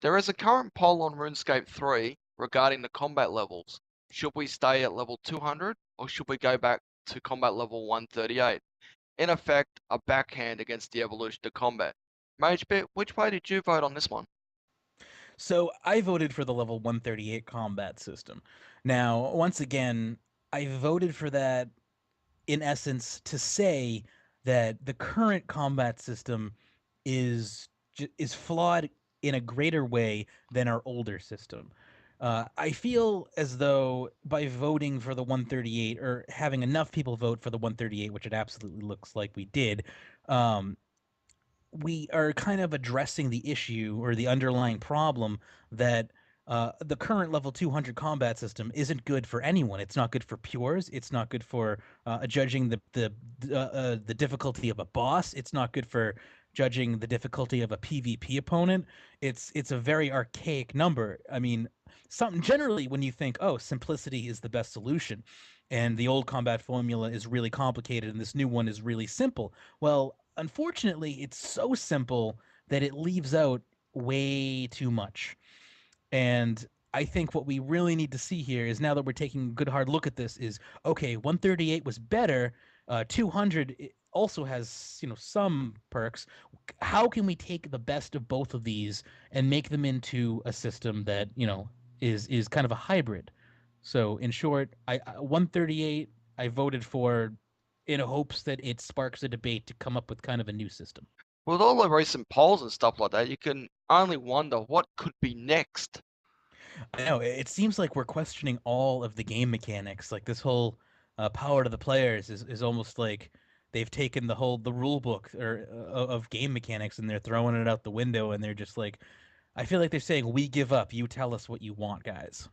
There is a current poll on RuneScape 3 regarding the combat levels. Should we stay at level 200 or should we go back to combat level 138? In effect, a backhand against the evolution to combat. Magebit, which way did you vote on this one? So I voted for the level 138 combat system. Now, once again, I voted for that in essence to say that the current combat system is flawed in a greater way than our older system. I feel as though by voting for the 138 or having enough people vote for the 138, which it absolutely looks like we did, um, we are kind of addressing the issue or the underlying problem that the current level 200 combat system isn't good for anyone. It's not good for pures. It's not good for judging the difficulty of a boss. It's not good for judging the difficulty of a PvP opponent. It's a very archaic number. I mean, something generally when you think, oh, simplicity is the best solution, and the old combat formula is really complicated, and this new one is really simple. Well, unfortunately, it's so simple that it leaves out way too much. And I think what we really need to see here is now that we're taking a good hard look at this is okay, 138 was better. 200 also has some perks. How can we take the best of both of these and make them into a system that is kind of a hybrid? So in short, 138 I voted for in hopes that it sparks a debate to come up with kind of a new system. With all the recent polls and stuff like that, you can only wonder what could be next. I know it seems like we're questioning all of the game mechanics. Like this whole power to the players is almost like they've taken the rule book or of game mechanics and they're throwing it out the window and they're just like, I feel like they're saying, "We give up. You tell us what you want, guys."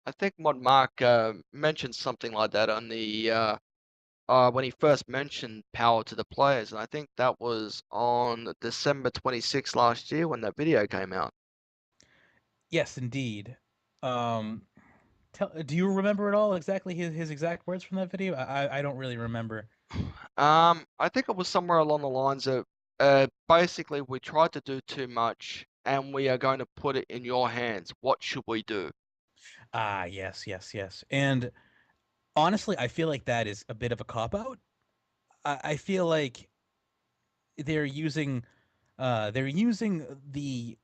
I think Mod Mark mentioned something like that on the when he first mentioned power to the players, and I think that was on December 26th last year when that video came out. Yes, indeed. Um, do you remember at all exactly his exact words from that video? I don't really remember. I think it was somewhere along the lines of basically we tried to do too much and we are going to put it in your hands. What should we do? Ah, yes, yes, yes. And honestly, I feel like that is a bit of a cop out. I feel like they're using they're using the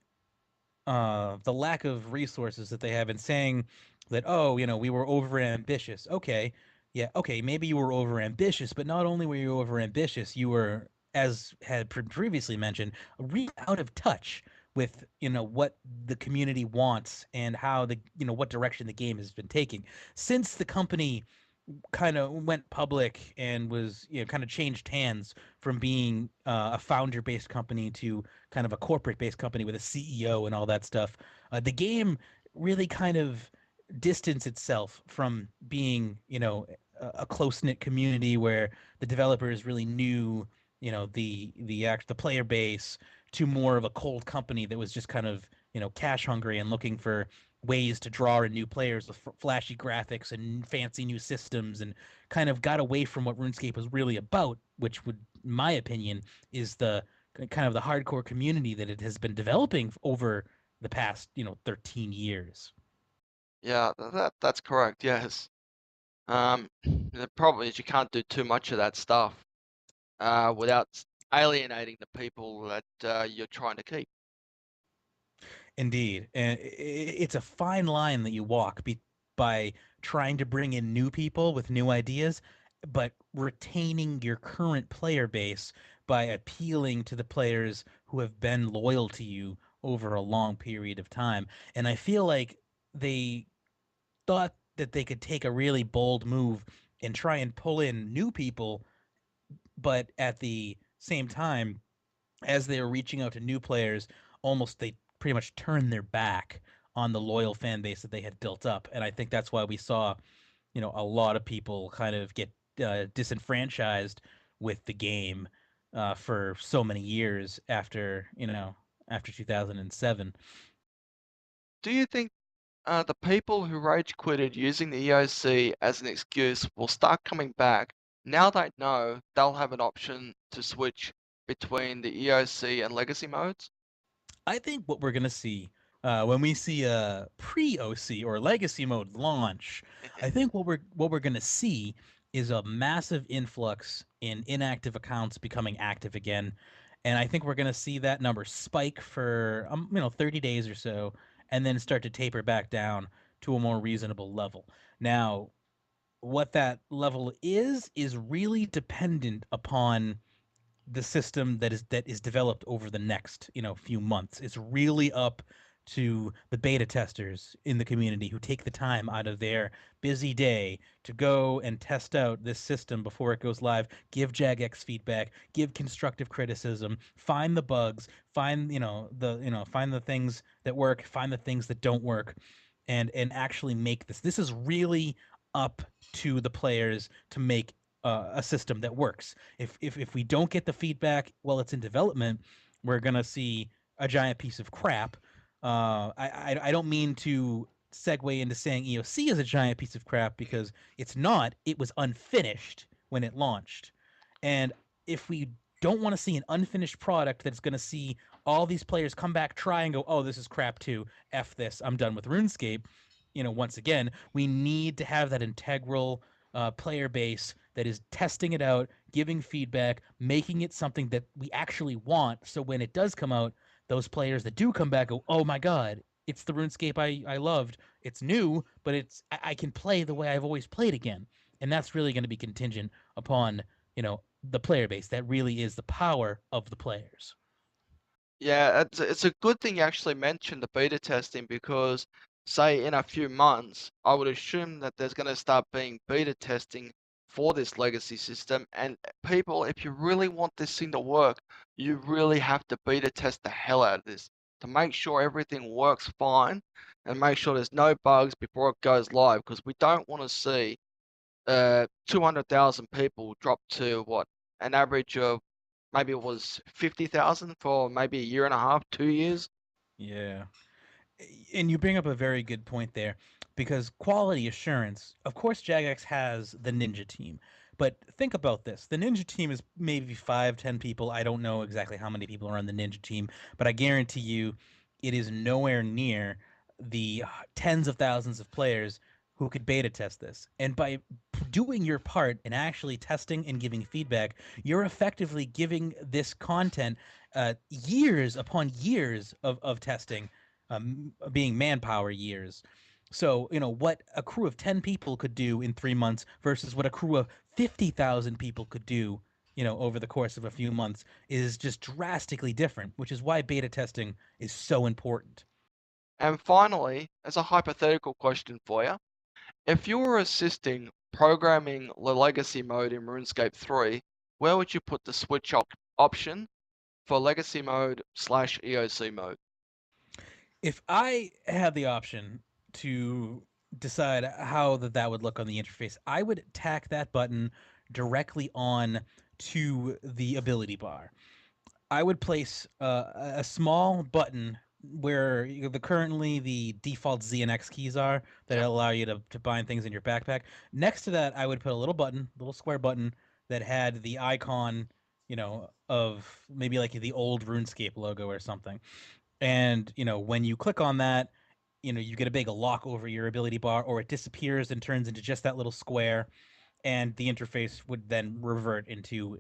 lack of resources that they have and saying that, oh, we were over ambitious. Okay, yeah, okay, maybe you were over ambitious, but not only were you over ambitious, you were, as had previously mentioned, really out of touch with what the community wants and how the what direction the game has been taking since the company kind of went public and was kind of changed hands from being a founder based company to kind of a corporate based company with a CEO and all that stuff. The game really kind of distanced itself from being a close knit community where the developers really knew the player base to more of a cold company that was just kind of cash hungry and looking for ways to draw in new players with flashy graphics and fancy new systems, and kind of got away from what RuneScape was really about, which would, in my opinion, is the kind of the hardcore community that it has been developing over the past 13 years. Yeah, that's correct. Yes. The problem is you can't do too much of that stuff without alienating the people that you're trying to keep. Indeed, and it's a fine line that you walk by trying to bring in new people with new ideas, but retaining your current player base by appealing to the players who have been loyal to you over a long period of time. And I feel like they thought that they could take a really bold move and try and pull in new people, but at the same time, as they were reaching out to new players, almost they pretty much turned their back on the loyal fan base that they had built up. And I think that's why we saw, a lot of people kind of get disenfranchised with the game for so many years after 2007. Do you think the people who rage quitted using the EOC as an excuse will start coming back now they know they'll have an option to switch between the EOC and legacy modes? I think what we're gonna see when we see a pre-OC or legacy mode launch, I think what we're gonna see is a massive influx in inactive accounts becoming active again, and I think we're gonna see that number spike for 30 days or so, and then start to taper back down to a more reasonable level. Now, what that level is really dependent upon the system that is developed over the next few months. It's really up to the beta testers in the community who take the time out of their busy day to go and test out this system before it goes live, give jagex feedback, give constructive criticism, find the bugs, find find the things that work, find the things that don't work, and actually make this is really up to the players to make a system that works. If we don't get the feedback while it's in development, we're gonna see a giant piece of crap. I don't mean to segue into saying EOC is a giant piece of crap because it's not. It was unfinished when it launched, and if we don't want to see an unfinished product that's going to see all these players come back, try and go, oh, this is crap too. F this. I'm done with RuneScape. Once again, we need to have that integral player base that is testing it out, giving feedback, making it something that we actually want. So when it does come out, those players that do come back go, oh my god, it's the RuneScape I loved. It's new, but I can play the way I've always played again. And that's really going to be contingent upon the player base. That really is the power of the players. Yeah, it's a good thing you actually mentioned the beta testing because, say, in a few months, I would assume that there's going to start being beta testing for this legacy system. And people, if you really want this thing to work, you really have to beta test the hell out of this to make sure everything works fine and make sure there's no bugs before it goes live because we don't want to see 200,000 people drop to what an average of maybe it was 50,000 for maybe a year and a half, 2 years. Yeah. And you bring up a very good point there because quality assurance, of course, Jagex has the ninja team. But think about this. The ninja team is maybe 5, 10 people. I don't know exactly how many people are on the ninja team, but I guarantee you it is nowhere near the tens of thousands of players who could beta test this. And by doing your part and actually testing and giving feedback, you're effectively giving this content years upon years of testing, being manpower years. So, what a crew of 10 people could do in 3 months versus what a crew of 50,000 people could do, over the course of a few months is just drastically different, which is why beta testing is so important. And finally, as a hypothetical question for you, if you were assisting programming the legacy mode in RuneScape 3, where would you put the switch option for legacy mode slash EOC mode? If I had the option to decide how that would look on the interface, I would tack that button directly on to the ability bar. I would place a small button where currently the default Z and X keys are that Yep. allow you to bind things in your backpack. Next to that, I would put a little button, little square button that had the icon, of maybe like the old RuneScape logo or something. And when you click on that, you get a big lock over your ability bar, or it disappears and turns into just that little square, and the interface would then revert into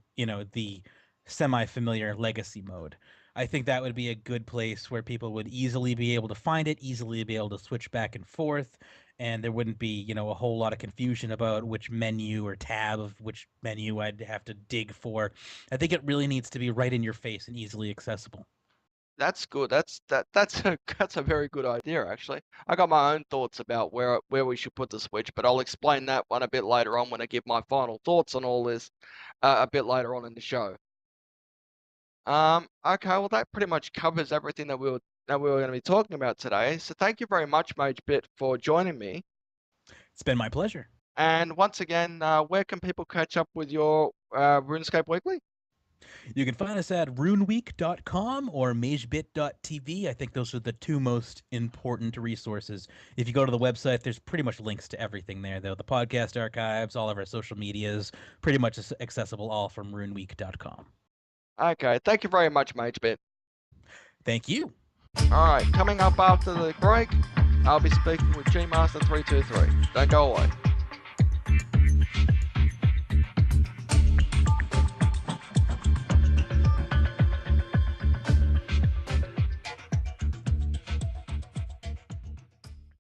the semi-familiar legacy mode. I think that would be a good place where people would easily be able to find it, easily be able to switch back and forth, and there wouldn't be a whole lot of confusion about which menu or tab of which menu I'd have to dig for. I think it really needs to be right in your face and easily accessible. That's good. That's a that's a very good idea actually. I got my own thoughts about where we should put the switch, but I'll explain that one a bit later on when I give my final thoughts on all this a bit later on in the show. Okay, well that pretty much covers everything that we were going to be talking about today. So thank you very much, Magebit, for joining me. It's been my pleasure. And once again, where can people catch up with your RuneScape Weekly? You can find us at runeweek.com or magebit.tv. I think those are the two most important resources. If you go to the website, there's pretty much links to everything there, though. The podcast archives, all of our social medias, pretty much accessible all from runeweek.com. Okay, thank you very much, Magebit. Thank you. Alright, coming up after the break, I'll be speaking with Gmaster323. Don't go away.